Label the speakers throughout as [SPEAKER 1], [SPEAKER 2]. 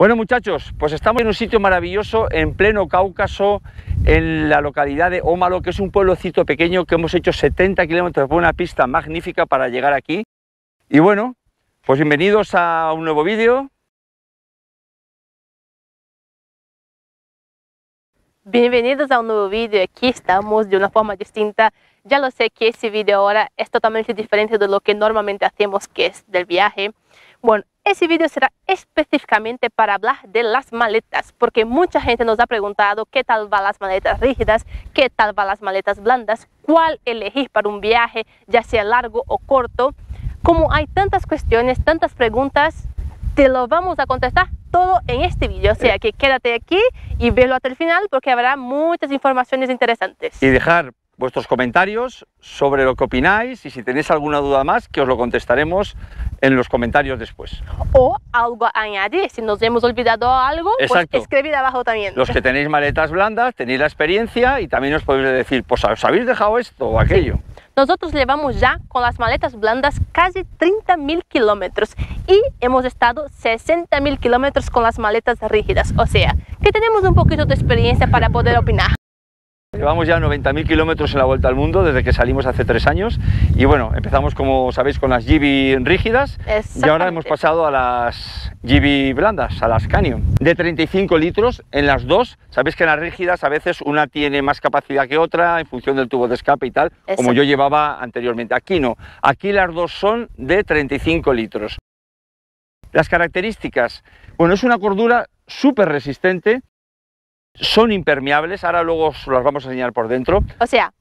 [SPEAKER 1] Bueno, muchachos, pues estamos en un sitio maravilloso en pleno Cáucaso, en la localidad de Ómalo, que es un pueblocito pequeño que hemos hecho 70 kilómetros por una pista magnífica para llegar aquí. Y bueno, pues bienvenidos a un nuevo vídeo.
[SPEAKER 2] Bienvenidos a un nuevo vídeo. Aquí estamos de una forma distinta. Ya lo sé que ese vídeo ahora es totalmente diferente de lo que normalmente hacemos, que es del viaje. Bueno, ese vídeo será específicamente para hablar de las maletas, porque mucha gente nos ha preguntado qué tal van las maletas rígidas, qué tal van las maletas blandas, cuál elegir para un viaje, ya sea largo o corto. Como hay tantas cuestiones, tantas preguntas, te lo vamos a contestar todo en este vídeo, o sea que quédate aquí y velo hasta el final porque habrá muchas informaciones interesantes.
[SPEAKER 1] Y dejar vuestros comentarios sobre lo que opináis y si tenéis alguna duda más, que os lo contestaremos en los comentarios después.
[SPEAKER 2] O algo a añadir, si nos hemos olvidado algo,
[SPEAKER 1] Exacto.
[SPEAKER 2] Pues escribid abajo también.
[SPEAKER 1] Los que tenéis maletas blandas, tenéis la experiencia y también os podéis decir, pues os habéis dejado esto o aquello.
[SPEAKER 2] Sí. Nosotros llevamos ya con las maletas blandas casi 30.000 kilómetros y hemos estado 60.000 kilómetros con las maletas rígidas, o sea, que tenemos un poquito de experiencia para poder opinar.
[SPEAKER 1] Llevamos ya 90.000 kilómetros en la vuelta al mundo desde que salimos hace 3 años y bueno, empezamos como sabéis con las GB rígidas y ahora hemos pasado a las GB blandas, a las Canyon, de 35 litros en las dos. Sabéis que en las rígidas a veces una tiene más capacidad que otra en función del tubo de escape y tal, como yo llevaba anteriormente. Aquí no, aquí las dos son de 35 litros. Las características, bueno, es una cordura súper resistente. Son impermeables, ahora luego os las vamos a enseñar por dentro.
[SPEAKER 2] O sea,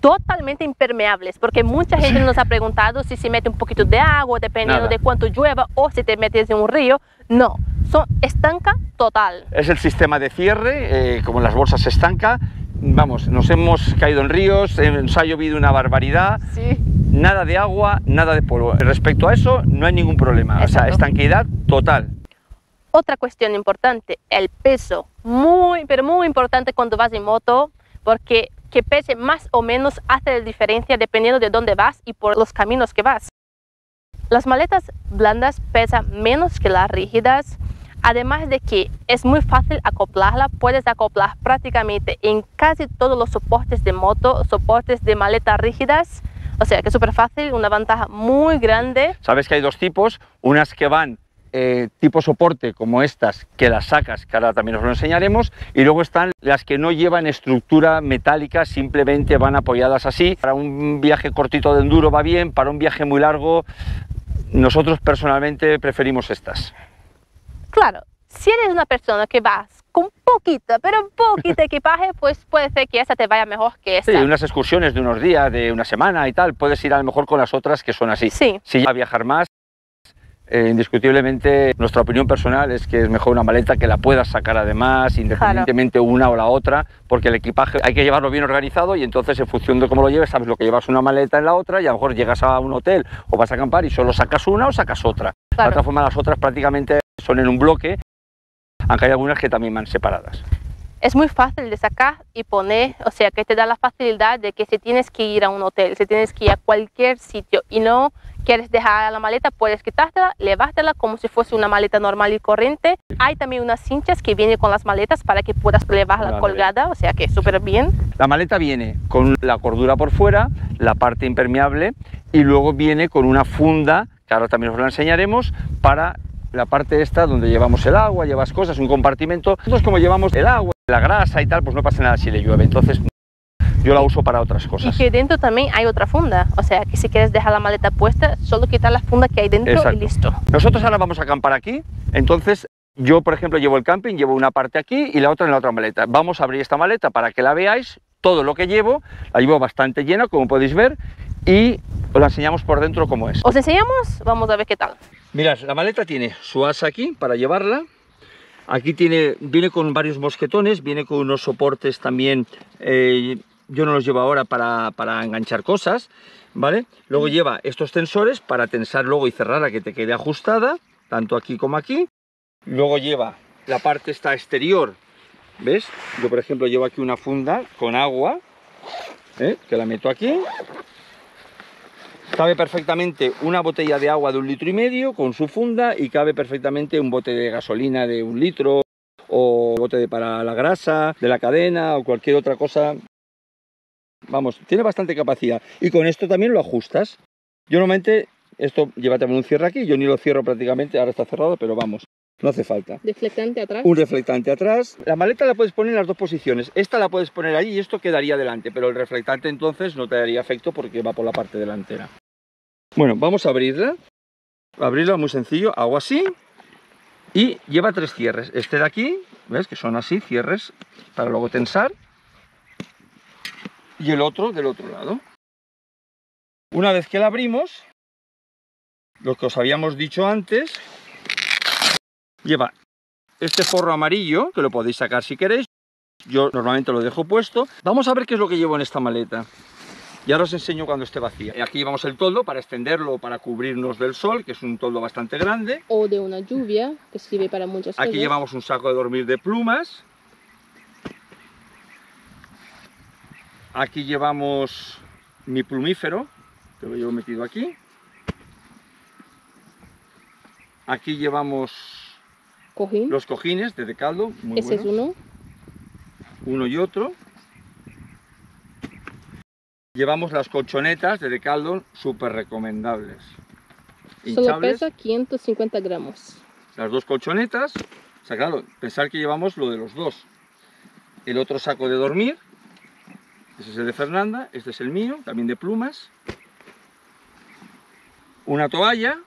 [SPEAKER 2] totalmente impermeables, porque mucha gente nos ha preguntado si se mete un poquito de agua, dependiendo de cuánto llueva, o si te metes en un río. No, son estanca total.
[SPEAKER 1] Es el sistema de cierre, como en las bolsas se estanca. Vamos, nos hemos caído en ríos, nos ha llovido una barbaridad.
[SPEAKER 2] Sí.
[SPEAKER 1] Nada de agua, nada de polvo. Respecto a eso, no hay ningún problema. Exacto. O sea, estanqueidad total.
[SPEAKER 2] Otra cuestión importante, el peso, pero muy importante cuando vas en moto, porque que pese más o menos hace la diferencia dependiendo de dónde vas y por los caminos que vas. Las maletas blandas pesan menos que las rígidas, además de que es muy fácil acoplarla, puedes acoplar prácticamente en casi todos los soportes de moto, soportes de maletas rígidas, o sea que es súper fácil, una ventaja muy grande.
[SPEAKER 1] Sabes que hay dos tipos, unas que van tipo soporte como estas que las sacas, que ahora también os lo enseñaremos, y luego están las que no llevan estructura metálica, simplemente van apoyadas así. Para un viaje cortito de enduro va bien, para un viaje muy largo nosotros personalmente preferimos estas.
[SPEAKER 2] Claro, si eres una persona que vas con poquita, pero poquita equipaje, pues puede ser que esta te vaya mejor que esta.
[SPEAKER 1] Sí, unas excursiones de unos días, de una semana y tal, puedes ir a lo mejor con las otras que son así.
[SPEAKER 2] Sí.
[SPEAKER 1] Si ya viajar más, indiscutiblemente nuestra opinión personal es que es mejor una maleta que la puedas sacar además, independientemente una o la otra, porque el equipaje hay que llevarlo bien organizado y entonces en función de cómo lo lleves sabes lo que llevas una maleta en la otra y a lo mejor llegas a un hotel o vas a acampar y solo sacas una o sacas otra. De otra forma las otras prácticamente son en un bloque, aunque hay algunas que también van separadas.
[SPEAKER 2] Es muy fácil de sacar y poner, o sea que te da la facilidad de que si tienes que ir a un hotel, si tienes que ir a cualquier sitio y no quieres dejar la maleta, puedes quitártela, levártela como si fuese una maleta normal y corriente. Hay también unas cinchas que vienen con las maletas para que puedas llevarla colgada, o sea que súper bien.
[SPEAKER 1] La maleta viene con la cordura por fuera, la parte impermeable, y luego viene con una funda, que ahora también os la enseñaremos, para la parte esta donde llevamos el agua, llevas cosas, un compartimento. Nosotros como llevamos el agua, la grasa y tal, pues no pasa nada si le llueve, entonces yo la uso para otras cosas.
[SPEAKER 2] Y que dentro también hay otra funda, o sea que si quieres dejar la maleta puesta, solo quitar la funda que hay dentro. Exacto. Y listo.
[SPEAKER 1] Nosotros ahora vamos a acampar aquí, entonces yo por ejemplo llevo el camping, llevo una parte aquí y la otra en la otra maleta. Vamos a abrir esta maleta para que la veáis, todo lo que llevo, la llevo bastante llena como podéis ver y os la enseñamos por dentro cómo es.
[SPEAKER 2] ¿Os enseñamos? Vamos a ver qué tal.
[SPEAKER 1] Mirad, la maleta tiene su asa aquí para llevarla. Aquí viene con varios mosquetones, viene con unos soportes también, yo no los llevo ahora para enganchar cosas, ¿vale? Luego lleva estos tensores para tensar luego y cerrarla que te quede ajustada, tanto aquí como aquí. Luego lleva la parte esta exterior, ¿ves? Yo por ejemplo llevo aquí una funda con agua, que la meto aquí. Cabe perfectamente una botella de agua de 1,5 litros con su funda y cabe perfectamente un bote de gasolina de 1 litro o bote para la grasa de la cadena o cualquier otra cosa. Vamos, tiene bastante capacidad y con esto también lo ajustas. Yo normalmente, esto lleva también un cierre aquí, yo ni lo cierro prácticamente, ahora está cerrado, pero vamos, no hace falta.
[SPEAKER 2] ¿Reflectante atrás?
[SPEAKER 1] Un reflectante atrás. La maleta la puedes poner en las dos posiciones. Esta la puedes poner allí y esto quedaría delante, pero el reflectante entonces no te daría efecto porque va por la parte delantera. Bueno, vamos a abrirla. Abrirla muy sencillo, hago así y lleva 3 cierres. Este de aquí, ¿ves? Que son así, cierres para luego tensar. Y el otro del otro lado. Una vez que la abrimos, lo que os habíamos dicho antes, lleva este forro amarillo, que lo podéis sacar si queréis. Yo normalmente lo dejo puesto. Vamos a ver qué es lo que llevo en esta maleta. Y ahora os enseño cuando esté vacía. Aquí llevamos el toldo para extenderlo, para cubrirnos del sol, que es un toldo bastante grande.
[SPEAKER 2] O de una lluvia, que sirve para muchas cosas.
[SPEAKER 1] Aquí llevamos un saco de dormir de plumas. Aquí llevamos mi plumífero, que lo llevo metido aquí. Aquí llevamos los cojines de Decathlon, muy
[SPEAKER 2] Ese
[SPEAKER 1] buenos.
[SPEAKER 2] es
[SPEAKER 1] Uno y otro. Llevamos las colchonetas de Decathlon, súper recomendables.
[SPEAKER 2] Solo pesa 550 gramos.
[SPEAKER 1] Las 2 colchonetas. O sea, claro, pensar que llevamos lo de los 2. El otro saco de dormir. Ese es el de Fernanda, este es el mío, también de plumas. Una toalla.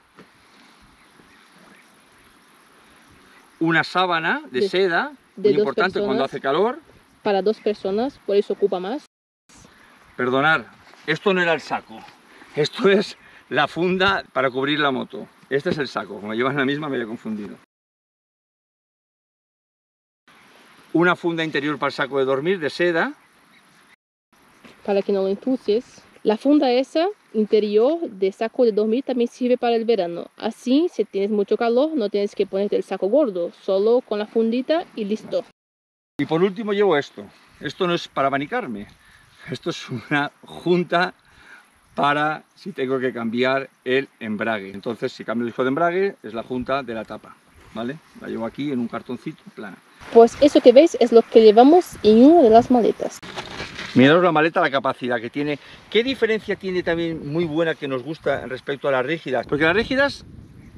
[SPEAKER 1] Una sábana de seda, muy importante cuando hace calor.
[SPEAKER 2] Para 2 personas, por eso ocupa más.
[SPEAKER 1] Perdonad, esto no era el saco. Esto es la funda para cubrir la moto. Este es el saco, como llevas la misma me había confundido. Una funda interior para el saco de dormir de seda.
[SPEAKER 2] Para que no lo ensucies. La funda esa interior de saco de dormir también sirve para el verano. Así, si tienes mucho calor, no tienes que ponerte el saco gordo, solo con la fundita y listo.
[SPEAKER 1] Y por último llevo esto. Esto no es para abanicarme. Esto es una junta para si tengo que cambiar el embrague. Entonces, si cambio el disco de embrague, es la junta de la tapa, ¿vale? La llevo aquí en un cartoncito plana.
[SPEAKER 2] Pues eso que veis es lo que llevamos en una de las maletas.
[SPEAKER 1] Miraos la maleta, la capacidad que tiene. ¿Qué diferencia tiene también muy buena que nos gusta respecto a las rígidas? Porque las rígidas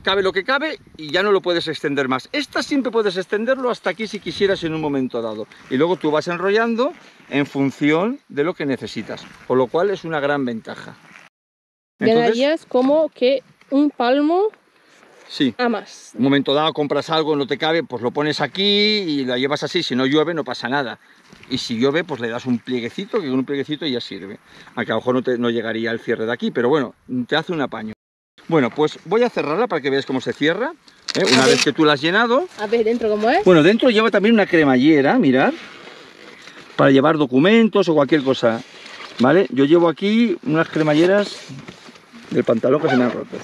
[SPEAKER 1] cabe lo que cabe y ya no lo puedes extender más. Esta siempre puedes extenderlo hasta aquí si quisieras en un momento dado. Y luego tú vas enrollando en función de lo que necesitas. Con lo cual es una gran ventaja.
[SPEAKER 2] Ganarías como que un palmo
[SPEAKER 1] sí,
[SPEAKER 2] a más.
[SPEAKER 1] Un momento dado compras algo, no te cabe, pues lo pones aquí y la llevas así. Si no llueve no pasa nada. Y si llueve, pues le das un plieguecito, que con un plieguecito ya sirve. Aunque a lo mejor no llegaría el cierre de aquí, pero bueno, te hace un apaño. Bueno, pues voy a cerrarla para que veas cómo se cierra, una vez que tú la has llenado.
[SPEAKER 2] A ver dentro cómo es.
[SPEAKER 1] Bueno, dentro lleva también una cremallera, mirad, para llevar documentos o cualquier cosa, ¿vale? Yo llevo aquí unas cremalleras del pantalón que se me han roto.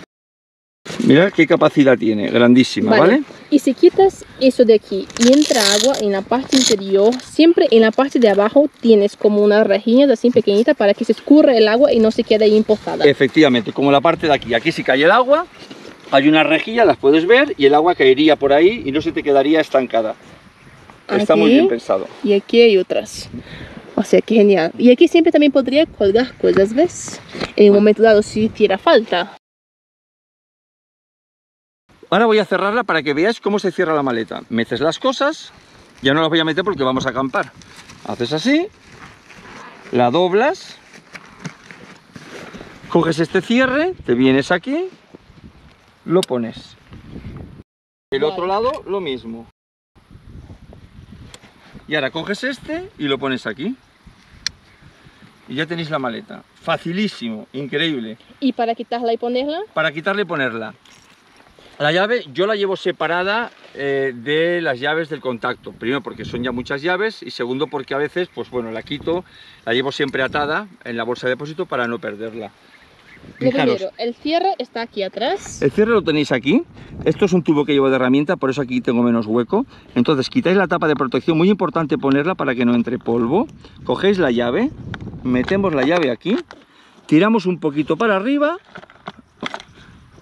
[SPEAKER 1] Mirad qué capacidad tiene, grandísima, ¿vale?
[SPEAKER 2] Y si quitas eso de aquí y entra agua en la parte interior, siempre en la parte de abajo tienes como unas rejillas así pequeñitas para que se escurra el agua y no se quede ahí empostada.
[SPEAKER 1] Efectivamente, como la parte de aquí. Aquí si cae el agua, hay una rejilla, las puedes ver, y el agua caería por ahí y no se te quedaría estancada. Está muy bien pensado.
[SPEAKER 2] Y aquí hay otras. O sea, que genial. Y aquí siempre también podría colgar cosas, ¿ves? En un momento dado si hiciera falta.
[SPEAKER 1] Ahora voy a cerrarla para que veáis cómo se cierra la maleta. Metes las cosas, ya no las voy a meter porque vamos a acampar. Haces así, la doblas, coges este cierre, te vienes aquí, lo pones. El otro lado lo mismo. Y ahora coges este y lo pones aquí. Y ya tenéis la maleta. Facilísimo, increíble.
[SPEAKER 2] ¿Y para quitarla y ponerla?
[SPEAKER 1] Para quitarla y ponerla. La llave yo la llevo separada de las llaves del contacto. Primero porque son ya muchas llaves y segundo porque a veces, pues bueno, la quito, la llevo siempre atada en la bolsa de depósito para no perderla.
[SPEAKER 2] Fijaros, primero, el cierre está aquí atrás.
[SPEAKER 1] El cierre lo tenéis aquí. Esto es un tubo que llevo de herramienta, por eso aquí tengo menos hueco. Entonces quitáis la tapa de protección, muy importante ponerla para que no entre polvo. Cogéis la llave, metemos la llave aquí tiramos un poquito para arriba,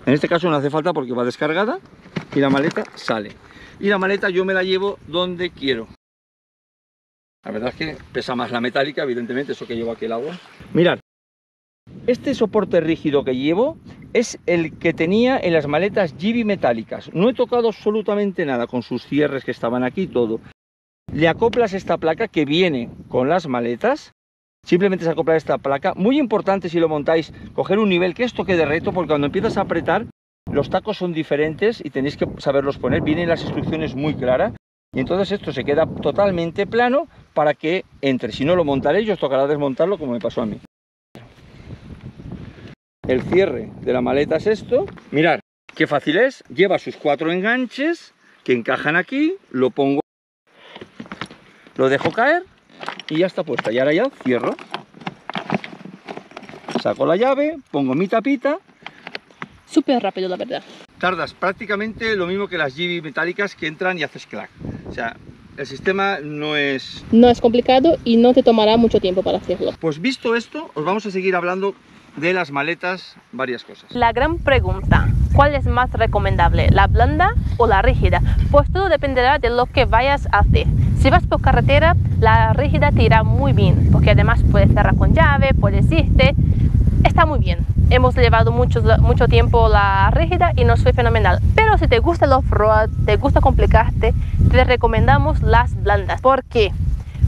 [SPEAKER 1] en este caso no hace falta porque va descargada, y la maleta sale. Y la maleta yo me la llevo donde quiero. La verdad es que pesa más la metálica, evidentemente, eso que llevo aquí el agua. Mirad, este soporte rígido que llevo es el que tenía en las maletas Givi metálicas. No he tocado absolutamente nada con sus cierres que estaban aquí y todo. Le acoplas esta placa que viene con las maletas. Simplemente se acopla esta placa. Muy importante si lo montáis, coger un nivel que esto quede recto, porque cuando empiezas a apretar, los tacos son diferentes y tenéis que saberlos poner. Vienen las instrucciones muy claras. Y entonces esto se queda totalmente plano para que entre. Si no lo montaréis, os tocará desmontarlo como me pasó a mí. El cierre de la maleta es esto. Mirad qué fácil es. Lleva sus 4 enganches que encajan aquí. Lo pongo, lo dejo caer y ya está puesta. Y ahora ya cierro. Saco la llave, pongo mi tapita.
[SPEAKER 2] Súper rápido, la verdad.
[SPEAKER 1] Tardas prácticamente lo mismo que las Givi metálicas, que entran y haces clac. O sea, el sistema no es
[SPEAKER 2] complicado y no te tomará mucho tiempo para hacerlo.
[SPEAKER 1] Pues visto esto, os vamos a seguir hablando de las maletas, varias cosas.
[SPEAKER 2] La gran pregunta, ¿cuál es más recomendable, la blanda o la rígida? Pues todo dependerá de lo que vayas a hacer. Si vas por carretera, la rígida te irá muy bien, porque además puedes cerrar con llave, puedes irte, está muy bien. Hemos llevado mucho tiempo la rígida y nos fue fenomenal. Pero si te gusta el off-road, te gusta complicarte, te recomendamos las blandas. ¿Por qué?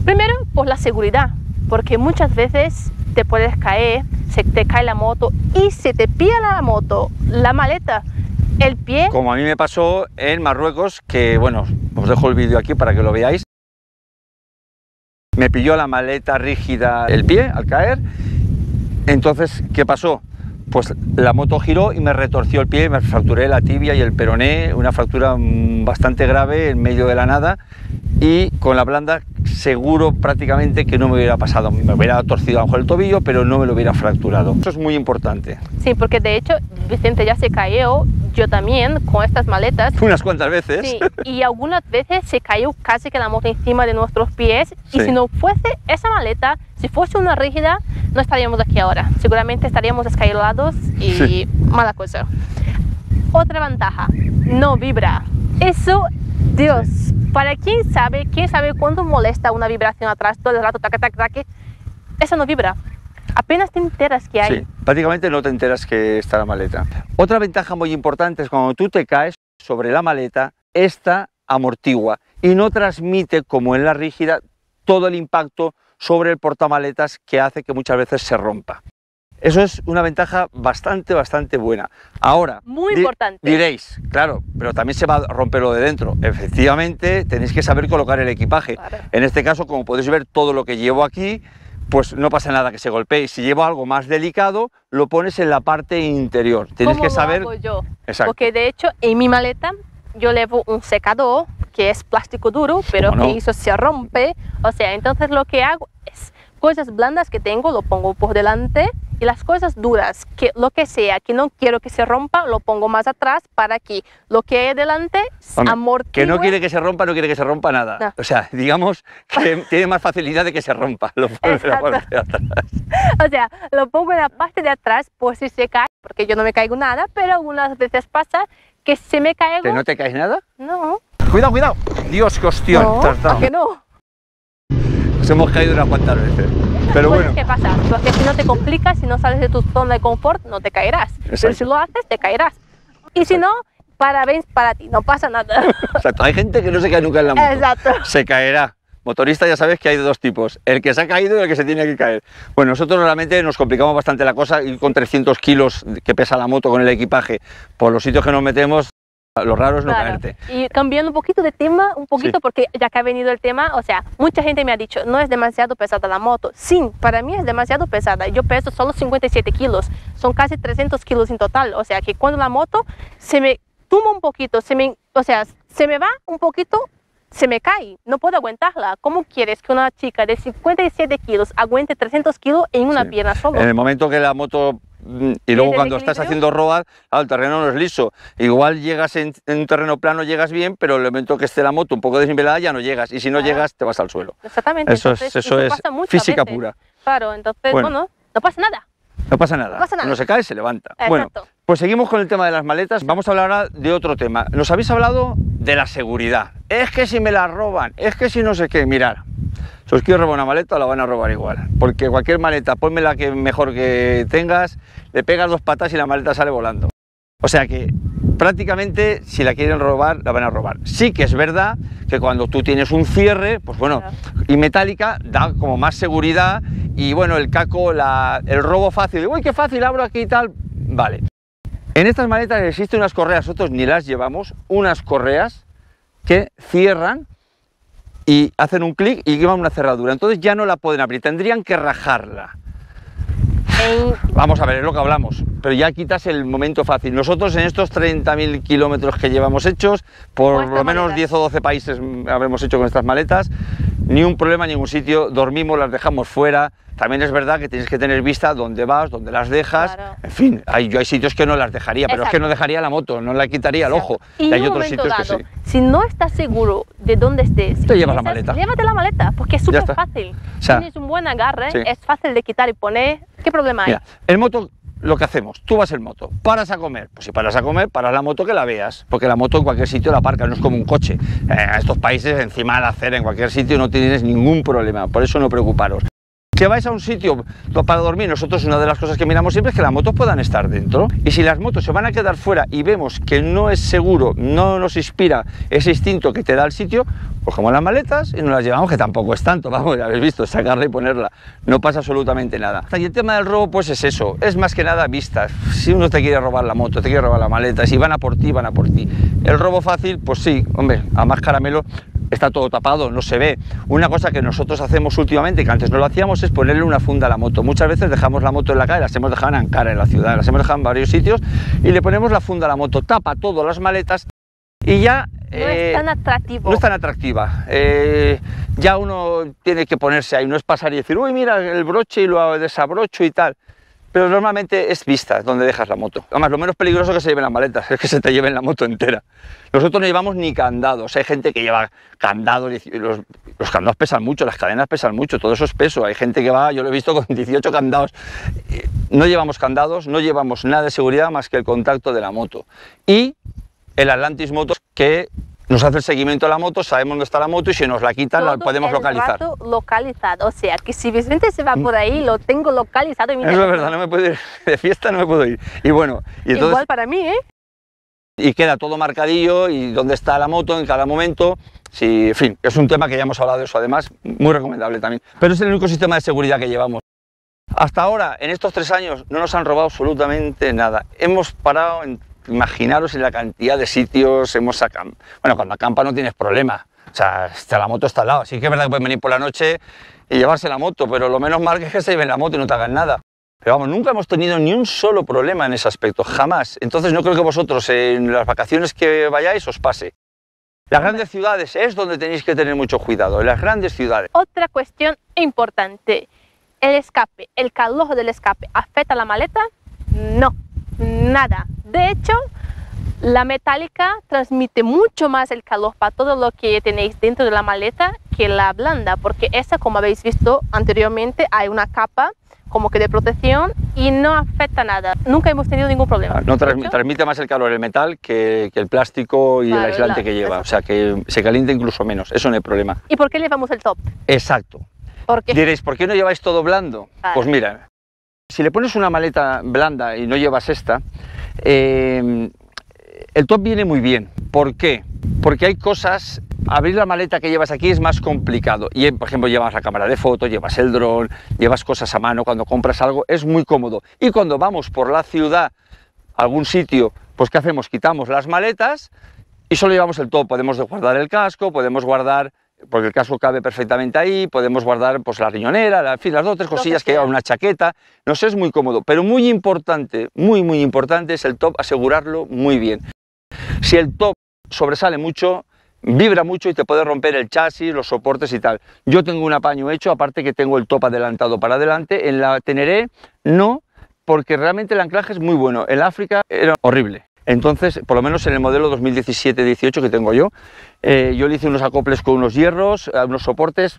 [SPEAKER 2] Primero, por la seguridad, porque muchas veces te puedes caer, se te cae la moto y se te pilla la moto, la maleta, el pie.
[SPEAKER 1] Como a mí me pasó en Marruecos, que bueno, os dejo el vídeo aquí para que lo veáis. Me pilló la maleta rígida el pie al caer. Entonces, ¿qué pasó? Pues la moto giró y me retorció el pie, me fracturé la tibia y el peroné, una fractura bastante grave en medio de la nada, y con la blanda seguro prácticamente que no me hubiera pasado, me hubiera torcido a lo mejor el tobillo, pero no me lo hubiera fracturado. Eso es muy importante.
[SPEAKER 2] Sí, porque de hecho Vicente ya se cayó, yo también, con estas maletas.
[SPEAKER 1] Unas cuantas veces.
[SPEAKER 2] Sí, y algunas veces se cayó casi que la moto encima de nuestros pies, y
[SPEAKER 1] sí.
[SPEAKER 2] Si no fuese esa maleta, si fuese una rígida, no estaríamos aquí ahora. Seguramente estaríamos descarrilados y sí. Mala cosa. Otra ventaja, no vibra. Eso, Dios, sí. Para quién sabe cuánto molesta una vibración atrás todo el rato, tac, tac, tac, eso no vibra. Apenas te enteras que hay.
[SPEAKER 1] Sí, prácticamente no te enteras que está la maleta. Otra ventaja muy importante es cuando tú te caes sobre la maleta, esta amortigua y no transmite, como en la rígida, todo el impacto sobre el portamaletas, que hace que muchas veces se rompa. Eso es una ventaja bastante buena. Ahora,
[SPEAKER 2] muy importante.
[SPEAKER 1] Diréis, claro, pero también se va a romper lo de dentro. Efectivamente, tenéis que saber colocar el equipaje. Claro. En este caso, como podéis ver, todo lo que llevo aquí, pues no pasa nada que se golpee. Si llevo algo más delicado, lo pones en la parte interior. Tienes que saber.
[SPEAKER 2] ¿Cómo lo hago yo?
[SPEAKER 1] Exacto.
[SPEAKER 2] Porque de hecho, en mi maleta yo llevo un secador que es plástico duro, pero que eso se rompe. O sea, entonces lo que hago es cosas blandas que tengo, lo pongo por delante, y las cosas duras, que lo que sea, que no quiero que se rompa, lo pongo más atrás para que lo que hay delante amortigue.
[SPEAKER 1] Que no quiere que se rompa, no quiere que se rompa nada. No. O sea, digamos que tiene más facilidad de que se rompa, lo pones en la parte de atrás.
[SPEAKER 2] O sea, lo pongo en la parte de atrás por si se cae, porque yo no me caigo nada, pero algunas veces pasa que se me caigo.
[SPEAKER 1] ¿Que no te caes nada?
[SPEAKER 2] No.
[SPEAKER 1] Cuidado, cuidado. Dios, qué hostión.
[SPEAKER 2] No, ¿a que no?
[SPEAKER 1] Nos hemos caído unas cuantas veces. Pero
[SPEAKER 2] pues
[SPEAKER 1] bueno.
[SPEAKER 2] ¿Qué pasa? Porque si no te complicas, si no sales de tu zona de confort, no te caerás. Exacto. Pero si lo haces, te caerás. Y exacto. Si no, parabéns para ti, no pasa nada.
[SPEAKER 1] Exacto, hay gente que no se cae nunca en la moto.
[SPEAKER 2] Exacto.
[SPEAKER 1] Se caerá. Motorista, ya sabes que hay de dos tipos, el que se ha caído y el que se tiene que caer. Bueno, nosotros realmente nos complicamos bastante la cosa, y con 300 kilos que pesa la moto con el equipaje, por los sitios que nos metemos, lo raro es no caerte.
[SPEAKER 2] Y cambiando un poquito de tema, sí. Porque ya que ha venido el tema, o sea, mucha gente me ha dicho, no es demasiado pesada la moto. Sí, para mí es demasiado pesada. Yo peso solo 57 kilos, son casi 300 kilos en total. O sea, que cuando la moto se me tumba un poquito, se me va un poquito, se me cae, no puedo aguantarla. ¿Cómo quieres que una chica de 57 kilos aguante 300 kilos en una pierna solo?
[SPEAKER 1] En el momento que la moto... Y luego cuando estás haciendo road, el terreno no es liso. Igual llegas en un terreno plano, llegas bien, pero el momento que esté la moto un poco desnivelada ya no llegas. Y si no llegas, te vas al suelo.
[SPEAKER 2] Exactamente.
[SPEAKER 1] Eso es física pura.
[SPEAKER 2] Claro, entonces, bueno, no pasa nada.
[SPEAKER 1] No pasa nada.
[SPEAKER 2] No pasa nada.
[SPEAKER 1] Cuando se cae, se levanta.
[SPEAKER 2] Exacto.
[SPEAKER 1] Bueno, pues seguimos con el tema de las maletas. Vamos a hablar ahora de otro tema. Nos habéis hablado de la seguridad. Es que si me la roban, es que si no sé qué. Mirad, si os quiero robar una maleta, la van a robar igual. Porque cualquier maleta, ponme la que mejor que tengas, le pegas 2 patas y la maleta sale volando. O sea que prácticamente si la quieren robar, la van a robar. Sí que es verdad que cuando tú tienes un cierre, pues bueno,
[SPEAKER 2] Claro.
[SPEAKER 1] y metálica, da como más seguridad y bueno, el caco, el robo fácil, uy, qué fácil, abro aquí y tal, vale. En estas maletas existen unas correas, nosotros ni las llevamos, unas correas que cierran y hacen un clic y llevan una cerradura, entonces ya no la pueden abrir, tendrían que rajarla. Vamos a ver, es lo que hablamos, pero ya quitas el momento fácil. Nosotros en estos 30.000 kilómetros que llevamos hechos, por lo menos 10 o 12 países habremos hecho con estas maletas, ni un problema en ningún sitio, dormimos, las dejamos fuera. También es verdad que tienes que tener vista dónde vas, dónde las dejas,
[SPEAKER 2] Claro.
[SPEAKER 1] en fin, yo hay sitios que no las dejaría, pero es que
[SPEAKER 2] Exacto.
[SPEAKER 1] no dejaría la moto, no la quitaría al ojo.
[SPEAKER 2] Y
[SPEAKER 1] hay
[SPEAKER 2] en un
[SPEAKER 1] otros
[SPEAKER 2] momento
[SPEAKER 1] sitios
[SPEAKER 2] dado,
[SPEAKER 1] que sí.
[SPEAKER 2] si no estás seguro de dónde estés,
[SPEAKER 1] Te llevas la maleta.
[SPEAKER 2] Llévate la maleta, porque es súper
[SPEAKER 1] está.
[SPEAKER 2] fácil.
[SPEAKER 1] O sea,
[SPEAKER 2] Tienes un buen agarre,
[SPEAKER 1] sí.
[SPEAKER 2] es fácil de quitar y poner. ¿Qué problema hay?
[SPEAKER 1] Mira, en moto lo que hacemos, tú vas en moto, paras a comer, pues si paras a comer, paras la moto que la veas, porque la moto en cualquier sitio la aparcas, no es como un coche. En estos países, encima de la acera, en cualquier sitio no tienes ningún problema, por eso no preocuparos. Que vais a un sitio para dormir, nosotros una de las cosas que miramos siempre es que las motos puedan estar dentro, y si las motos se van a quedar fuera y vemos que no es seguro, no nos inspira ese instinto que te da el sitio, cogemos las maletas y nos las llevamos, que tampoco es tanto, vamos, ya habéis visto, sacarla y ponerla, no pasa absolutamente nada. Y el tema del robo pues es eso, es más que nada vistas. Si uno te quiere robar la moto, te quiere robar la maleta, si van a por ti, van a por ti. El robo fácil, pues sí, hombre, a más caramelo, está todo tapado, no se ve. Una cosa que nosotros hacemos últimamente, que antes no lo hacíamos, es ponerle una funda a la moto. Muchas veces dejamos la moto en la calle, las hemos dejado en Ankara, en la ciudad, las hemos dejado en varios sitios, y le ponemos la funda a la moto, tapa todas las maletas, y ya...
[SPEAKER 2] No es tan atractivo.
[SPEAKER 1] No es tan atractiva. Ya uno tiene que ponerse ahí, no es pasar y decir, uy, mira el broche y lo desabrocho y tal. Pero normalmente es vista donde dejas la moto. Además, lo menos peligroso que se lleven las maletas es que se te lleven la moto entera. Nosotros no llevamos ni candados. Hay gente que lleva candados, los candados pesan mucho, las cadenas pesan mucho, todo eso es peso. Hay gente que va, yo lo he visto con 18 candados. No llevamos candados, no llevamos nada de seguridad más que el contacto de la moto. Y el Atlantis Motos, que nos hace el seguimiento de la moto, sabemos dónde está la moto y si nos la quitan la podemos localizar.
[SPEAKER 2] Todo el rato localizado, o sea, que si Vicente se va por ahí, lo tengo localizado. Y mira,
[SPEAKER 1] Eso es verdad, no me puedo ir de fiesta, no me puedo ir. Y bueno, y entonces,
[SPEAKER 2] igual para mí, ¿eh?
[SPEAKER 1] y queda todo marcadillo y dónde está la moto en cada momento. Sí, en fin, es un tema que ya hemos hablado de eso, además, muy recomendable también. Pero es el único sistema de seguridad que llevamos. Hasta ahora, en estos 3 años, no nos han robado absolutamente nada. Hemos parado en... Imaginaros en la cantidad de sitios hemos sacado. Bueno, cuando acampa no tienes problema. O sea, la moto está al lado. Sí que es verdad que puedes venir por la noche y llevarse la moto, pero lo menos mal que se lleven la moto y no te hagan nada. Pero vamos, nunca hemos tenido ni un solo problema en ese aspecto, jamás. Entonces no creo que vosotros en las vacaciones que vayáis os pase. Las grandes ciudades es donde tenéis que tener mucho cuidado, en las grandes ciudades.
[SPEAKER 2] Otra cuestión importante, el escape, el calor del escape, ¿afecta a la maleta? No, nada. De hecho, la metálica transmite mucho más el calor para todo lo que tenéis dentro de la maleta que la blanda, porque esa, como habéis visto anteriormente, hay una capa como que de protección y no afecta nada. Nunca hemos tenido ningún problema.
[SPEAKER 1] No transmite más el calor el metal que el plástico y
[SPEAKER 2] claro,
[SPEAKER 1] el aislante que lleva, o sea que se calienta incluso menos, eso no hay problema.
[SPEAKER 2] ¿Y por qué llevamos el top?
[SPEAKER 1] Exacto.
[SPEAKER 2] Porque
[SPEAKER 1] Diréis, ¿por qué no lleváis todo blando?
[SPEAKER 2] Claro.
[SPEAKER 1] Pues mira, si le pones una maleta blanda y no llevas esta, el top viene muy bien. ¿Por qué? Porque hay cosas, abrir la maleta que llevas aquí es más complicado. Y por ejemplo, llevas la cámara de fotos, llevas el dron, llevas cosas a mano, cuando compras algo es muy cómodo. Y cuando vamos por la ciudad, a algún sitio, pues ¿qué hacemos? Quitamos las maletas y solo llevamos el top. Podemos guardar el casco, podemos guardar, porque el casco cabe perfectamente ahí, podemos guardar pues la riñonera, en fin, las 2 o 3 cosillas que lleva, una chaqueta, no sé, es muy cómodo. Pero muy importante, muy importante es el top, asegurarlo muy bien. Si el top sobresale mucho, vibra mucho y te puede romper el chasis, los soportes y tal. Yo tengo un apaño hecho, aparte que tengo el top adelantado para adelante. En la Teneré no, porque realmente el anclaje es muy bueno. En África era horrible. Entonces, por lo menos en el modelo 2017-18 que tengo yo le hice unos acoples con unos hierros, unos soportes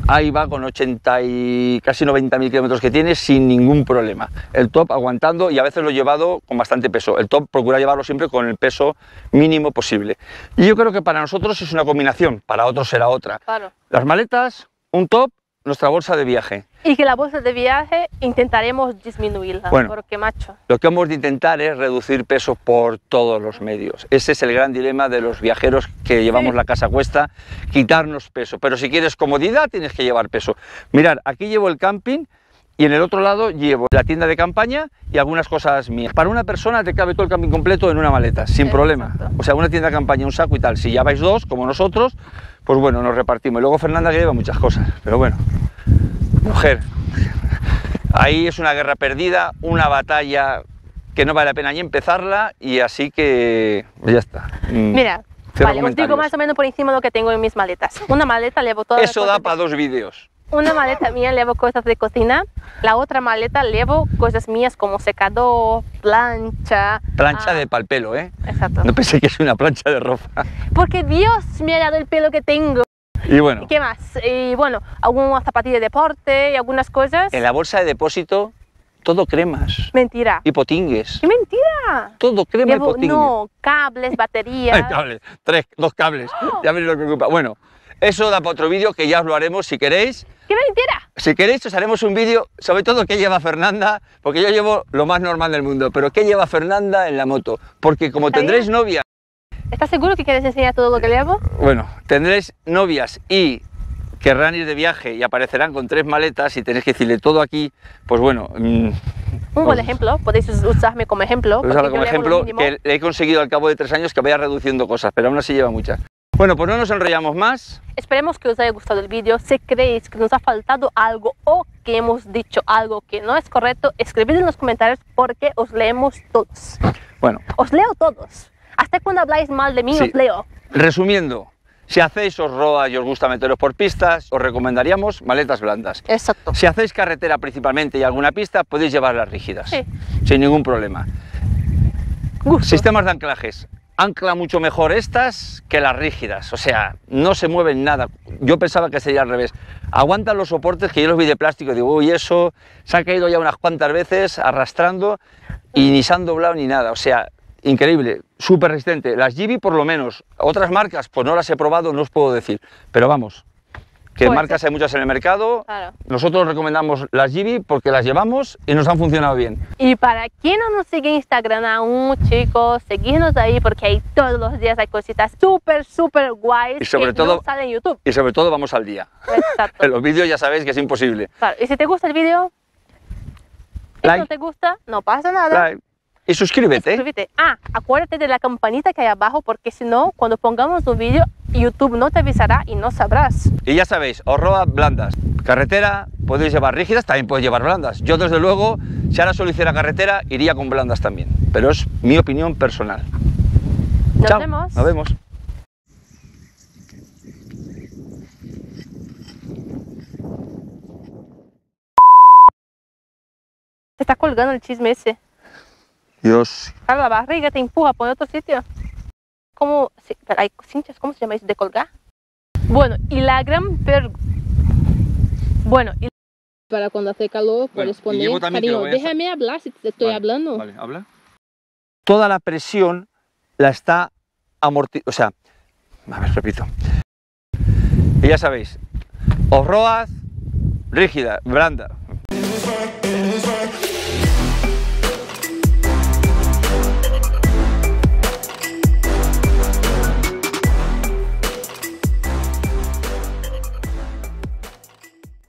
[SPEAKER 1] ahí va con 80 y casi 90.000 kilómetros que tiene sin ningún problema. El top aguantando, y a veces lo he llevado con bastante peso. El top procura llevarlo siempre con el peso mínimo posible. Y yo creo que para nosotros es una combinación, para otros será otra.
[SPEAKER 2] Claro.
[SPEAKER 1] Las maletas, un top, nuestra bolsa de viaje.
[SPEAKER 2] Y que la bolsa de viaje intentaremos disminuirla,
[SPEAKER 1] bueno,
[SPEAKER 2] porque macho.
[SPEAKER 1] Lo que hemos de intentar es reducir peso por todos los medios. Ese es el gran dilema de los viajeros que llevamos la casa a cuesta, quitarnos peso. Pero si quieres comodidad tienes que llevar peso. Mirad, aquí llevo el camping y en el otro lado llevo la tienda de campaña y algunas cosas mías. Para una persona te cabe todo el camping completo en una maleta, sin problema. O sea, una tienda de campaña, un saco y tal. Si ya vais dos, como nosotros, pues bueno, nos repartimos. Y luego Fernanda que lleva muchas cosas, pero bueno. Mujer, ahí es una guerra perdida, una batalla que no vale la pena ni empezarla, y así que pues ya está.
[SPEAKER 2] Mira, vale, os digo más o menos por encima lo que tengo en mis maletas. Una maleta llevo todo.
[SPEAKER 1] Eso da para 2 vídeos.
[SPEAKER 2] Una maleta mía llevo cosas de cocina, la otra maleta llevo cosas mías como secador, plancha.
[SPEAKER 1] Plancha de pal pelo, ¿eh?
[SPEAKER 2] Exacto.
[SPEAKER 1] No pensé que es una plancha de ropa.
[SPEAKER 2] Porque Dios me ha dado el pelo que tengo.
[SPEAKER 1] Y bueno.
[SPEAKER 2] ¿Y qué más? Y bueno, algunas zapatillas de deporte y algunas cosas.
[SPEAKER 1] En la bolsa de depósito, todo cremas.
[SPEAKER 2] Mentira.
[SPEAKER 1] Y potingues.
[SPEAKER 2] ¡Qué mentira!
[SPEAKER 1] Todo crema y potingues.
[SPEAKER 2] No, cables, baterías.
[SPEAKER 1] Cables, 2 cables. Ya veréis lo que ocupa. Bueno, eso da para otro vídeo que ya os lo haremos si queréis.
[SPEAKER 2] ¡Qué mentira!
[SPEAKER 1] Si queréis os haremos un vídeo sobre todo qué lleva Fernanda, porque yo llevo lo más normal del mundo, pero qué lleva Fernanda en la moto, porque como tendréis novia...
[SPEAKER 2] ¿Estás seguro que quieres enseñar todo lo que llevo?
[SPEAKER 1] Bueno, tendréis novias y querrán ir de viaje y aparecerán con 3 maletas y tenéis que decirle todo aquí, pues bueno...
[SPEAKER 2] un buen ejemplo, podéis usarme como ejemplo.
[SPEAKER 1] Usarlo como ejemplo, que he conseguido al cabo de 3 años que vaya reduciendo cosas, pero aún así lleva muchas. Bueno, pues no nos enrollamos más.
[SPEAKER 2] Esperemos que os haya gustado el vídeo. Si creéis que nos ha faltado algo o que hemos dicho algo que no es correcto, escribid en los comentarios porque os leemos todos.
[SPEAKER 1] Bueno.
[SPEAKER 2] Os leo todos. Hasta cuando habláis mal de mí, os leo.
[SPEAKER 1] Resumiendo, si hacéis off-road y os gusta meteros por pistas, os recomendaríamos maletas blandas.
[SPEAKER 2] Exacto.
[SPEAKER 1] Si hacéis carretera principalmente y alguna pista, podéis llevarlas rígidas.
[SPEAKER 2] Sí.
[SPEAKER 1] Sin ningún problema.
[SPEAKER 2] Gusto.
[SPEAKER 1] Sistemas de anclajes. Ancla mucho mejor estas que las rígidas, o sea, no se mueven nada. Yo pensaba que sería al revés. Aguantan los soportes, que yo los vi de plástico y digo, uy, eso se ha caído ya unas cuantas veces arrastrando y ni se han doblado ni nada, o sea, increíble, súper resistente. Las Givi por lo menos, otras marcas pues no las he probado, no os puedo decir, pero vamos, que pues marcas hay muchas en el mercado, claro. Nosotros recomendamos las Givi porque las llevamos y nos han funcionado bien.
[SPEAKER 2] Y para quien no nos sigue en Instagram aún, chicos, seguidnos ahí porque ahí todos los días hay cositas súper guays
[SPEAKER 1] y sobre todo,
[SPEAKER 2] no salen en YouTube.
[SPEAKER 1] Y sobre todo vamos al día.
[SPEAKER 2] Exacto.
[SPEAKER 1] En los vídeos ya sabéis que es imposible.
[SPEAKER 2] Claro. Y si te gusta el vídeo, si no te gusta, no pasa nada.
[SPEAKER 1] Like. Y suscríbete.
[SPEAKER 2] Acuérdate de la campanita que hay abajo porque si no, cuando pongamos un vídeo, YouTube no te avisará y no sabrás.
[SPEAKER 1] Y ya sabéis, off-road blandas. Carretera, podéis llevar rígidas, también podéis llevar blandas. Yo desde luego, si ahora solo hiciera carretera, iría con blandas también. Pero es mi opinión personal.
[SPEAKER 2] Nos vemos.
[SPEAKER 1] Nos vemos.
[SPEAKER 2] Te está colgando el chisme ese.
[SPEAKER 1] Dios.
[SPEAKER 2] Claro, la barriga te empuja por otro sitio. ¿Cómo? Hay cinchas, ¿cómo se llama eso? ¿De colgar? Bueno, y la gran Bueno, y para cuando hace calor puedes poner... Cariño, déjame hablar si te estoy hablando.
[SPEAKER 1] Vale, habla. Toda la presión la está amortiguando. O sea, a ver, repito. Y ya sabéis, off-road, rígida, blanda.